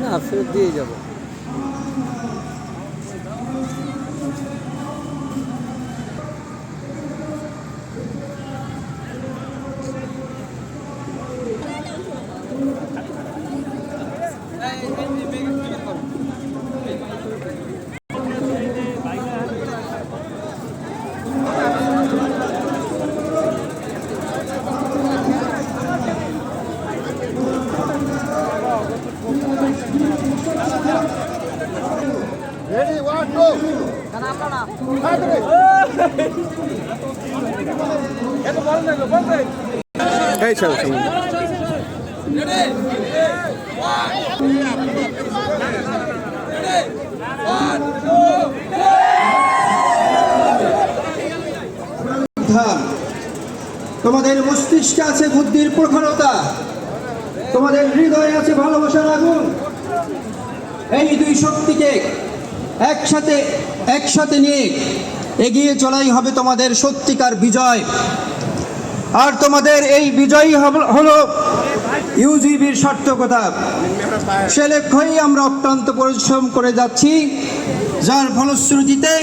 না ফেরত দিয়ে যাবো। Ready, 1, go! এই চল চল। তোমাদের মস্তিষ্কে আছে বুদ্ধির প্রখরতা, তোমাদের হৃদয়ে আছে ভালোবাসার আগুন। এই দুই শক্তিকে একসাথে নিয়ে এগিয়ে চলাই হবে তোমাদের সত্যিকার বিজয়। আর তোমাদের এই বিজয়ই হলো ইউজিবির সার্থকতা। সে লক্ষ্যেই আমরা অক্লান্ত পরিশ্রম করে যাচ্ছি, যার ফলশ্রুতিতে